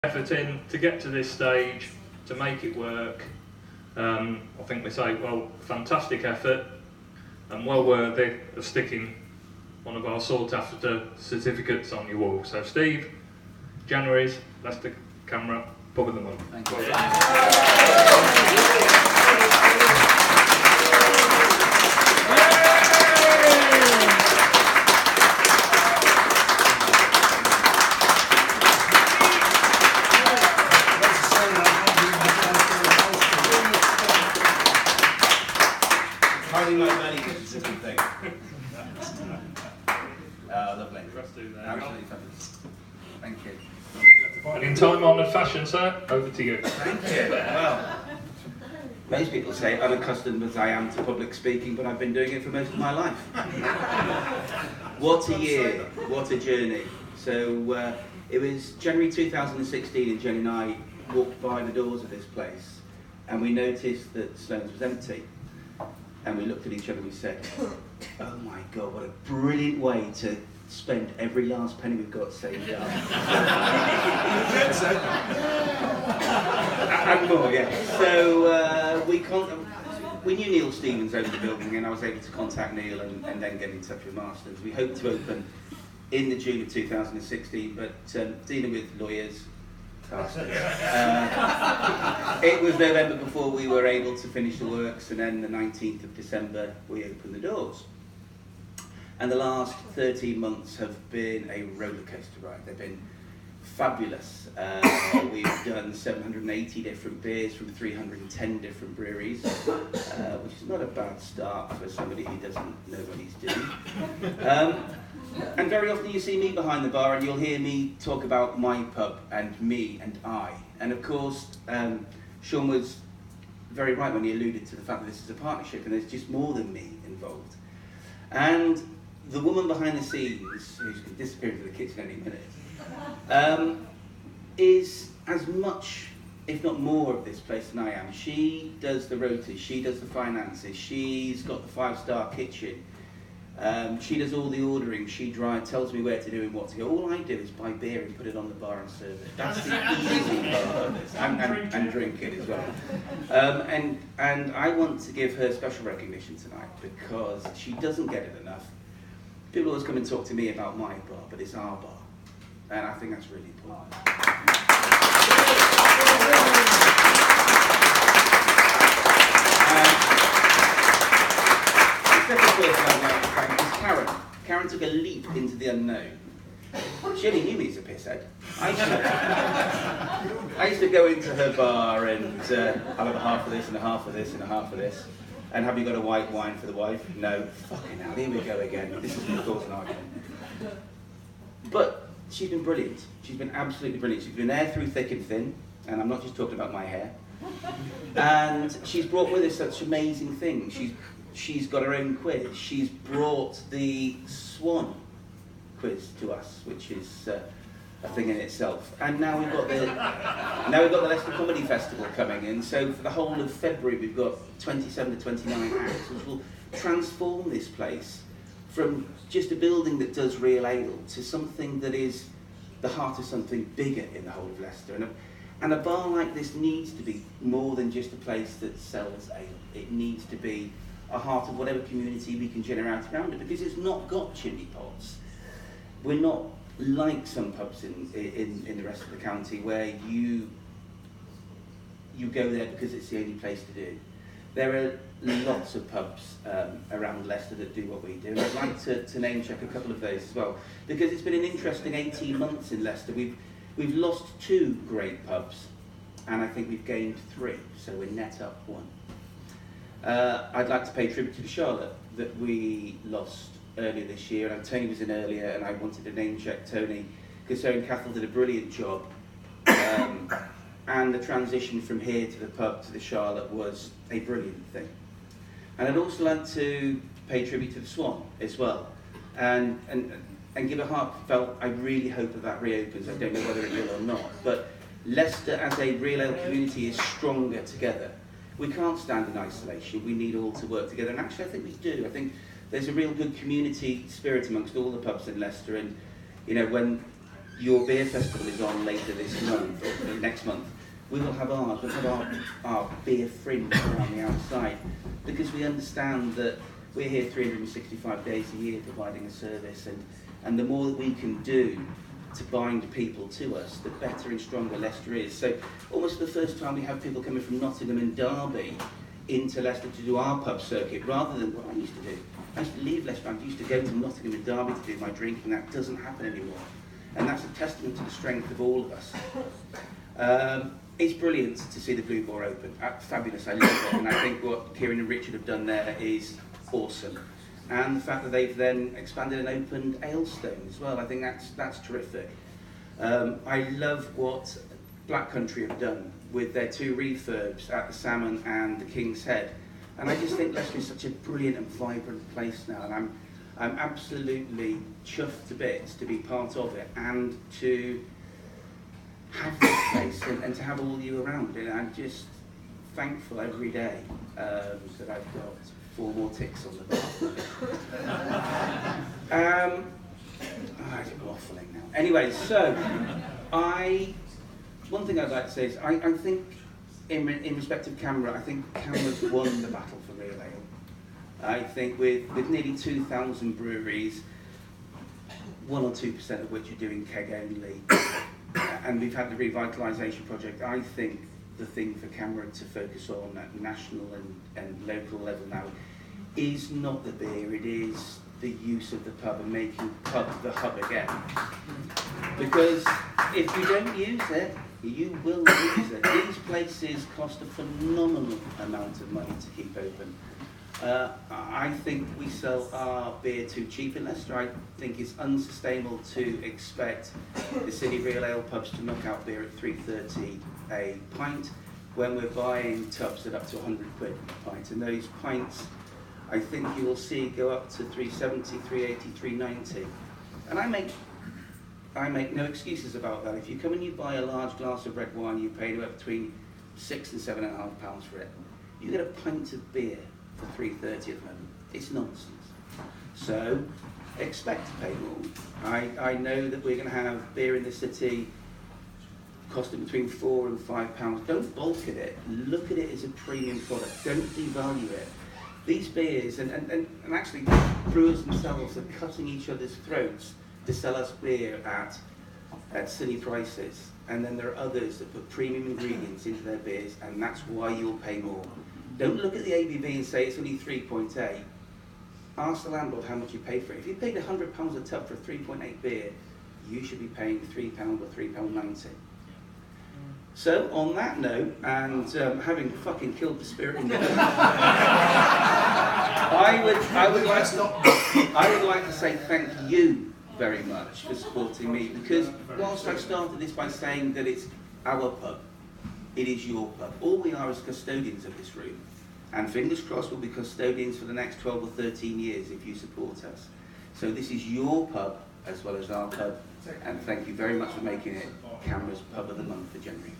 Effort in to get to this stage, to make it work. I think we say, well, fantastic effort and well worthy of sticking one of our sought after certificates on your wall. So Steve, January's Leicester CAMRA Pub of the Month. Thank you. Lovely. Absolutely fabulous. Thank you. And in time-honoured fashion, sir, over to you. Thank you. Well, most people say unaccustomed as I am to public speaking, but I've been doing it for most of my life. What a year, what a journey. So it was January 2016 and Jenny and I walked by the doors of this place and we noticed that Sloane's was empty. And we looked at each other and we said, oh my God, what a brilliant way to spend every last penny we've got saved up. And more, yeah. So we knew Neil Stevens owned the building and I was able to contact Neil and then get in touch with Marston's. We hoped to open in the June of 2016, but dealing with lawyers, it was November before we were able to finish the works, and then the 19th of December we opened the doors. And the last 13 months have been a roller coaster ride. They've been fabulous. We've done 780 different beers from 310 different breweries, which is not a bad start for somebody who doesn't know what he's doing. And very often you see me behind the bar and you'll hear me talk about my pub and me and I. And of course, Sean was very right when he alluded to the fact that this is a partnership and there's just more than me involved. And the woman behind the scenes, who's going to disappear into the kitchen any minute, is as much, if not more, of this place than I am. She does the rotas, she does the finances, she's got the 5-star kitchen. She does all the ordering, she tells me where to do and what to go. All I do is buy beer and put it on the bar and serve it. That's the easy part of this, and drink it as well. And I want to give her special recognition tonight because she doesn't get it enough. People always come and talk to me about my bar, but it's our bar. And I think that's really important. The second person I'd like to thank is Karen. Karen took a leap into the unknown. She only knew me as a pisshead. I used to go into her bar and I'll have a half of this and a half of this and a half of this. And have you got a white wine for the wife? No. Fucking hell, here we go again. This is going to cause an argument. But she's been brilliant. She's been absolutely brilliant. She's been there through thick and thin. And I'm not just talking about my hair. And she's brought with her such amazing things. She's got her own quiz. She's brought the Swan quiz to us, which is a thing in itself. And now we've got the Leicester Comedy Festival coming in. So for the whole of February, we've got 27 to 29 acts, which will transform this place from just a building that does real ale to something that is the heart of something bigger in the whole of Leicester. And a bar like this needs to be more than just a place that sells ale. It needs to be a heart of whatever community we can generate around it, because it's not got chimney pots. We're not like some pubs in the rest of the county where you go there because it's the only place to do. There are lots of pubs around Leicester that do what we do, and I'd like to name check a couple of those as well, because it's been an interesting 18 months in Leicester. We've lost 2 great pubs, and I think we've gained 3, so we're net up 1. I'd like to pay tribute to Charlotte that we lost earlier this year, and Tony was in earlier, and I wanted to name check Tony because her and Cathal did a brilliant job, and the transition from here to the pub to the Charlotte was a brilliant thing. And I'd also like to pay tribute to the Swan as well, and give a heartfelt, I really hope that reopens. I don't know whether it will or not, but Leicester as a real ale community is stronger together. We can't stand in isolation, we need all to work together, and actually I think we do. I think there's a real good community spirit amongst all the pubs in Leicester, and you know, when your beer festival is on later this month, or next month, we will have ours. We'll have our beer fringe around the outside, because we understand that we're here 365 days a year providing a service, and the more that we can do to bind people to us, the better and stronger Leicester is. So almost the first time we have people coming from Nottingham and Derby into Leicester to do our pub circuit, rather than what I used to do. I used to leave Leicester, I used to go to Nottingham and Derby to do my drinking. That doesn't happen anymore. And that's a testament to the strength of all of us. It's brilliant to see the Blue Boar open. Fabulous, I love it. And I think what Kieran and Richard have done there is awesome. And the fact that they've then expanded and opened Aylstone as well, I think that's terrific. I love what Black Country have done with their 2 refurbs at the Salmon and the King's Head. And I just think Leicester is such a brilliant and vibrant place now, and I'm absolutely chuffed to bits to be part of it and to have this place and to have all you around. And I'm just thankful every day that I've got 4 more ticks on the bar. I'm waffling now. Anyway, so one thing I'd like to say is I think in respect of CAMRA, I think CAMRA's won the battle for real ale. I think with nearly 2,000 breweries, 1 or 2% of which are doing keg only, and we've had the revitalisation project, I think the thing for CAMRA to focus on at national and local level now is not the beer, it is the use of the pub and making pub the hub again. Because if you don't use it, you will lose it. These places cost a phenomenal amount of money to keep open. I think we sell our beer too cheap in Leicester. I think it's unsustainable to expect the city real ale pubs to knock out beer at £3.30 a pint when we're buying tubs at up to 100 quid a pint. And those pints, I think you will see go up to 370, 380, 390. And I make no excuses about that. If you come and you buy a large glass of red wine, you pay anywhere between £6 and £7.5 for it. You get a pint of beer for £3.30 at the moment. It's nonsense. So expect to pay more. I know that we're going to have beer in the city costing between £4 and £5. Don't bulk at it. Look at it as a premium product. Don't devalue it. These beers, and actually brewers themselves are cutting each other's throats to sell us beer at silly prices. And then there are others that put premium ingredients into their beers, and that's why you'll pay more. Don't look at the ABV and say it's only 3.8. Ask the landlord how much you paid for it. If you paid £100 a tub for a 3.8 beer, you should be paying £3 or £3.90. So on that note, and having fucking killed the spirit in the I would like to say thank you very much for supporting me, because whilst I started this by saying that it's our pub, it is your pub. All we are is custodians of this room, and fingers crossed we'll be custodians for the next 12 or 13 years if you support us. So this is your pub as well as our pub, and thank you very much for making it CAMRA's Pub of the Month for January.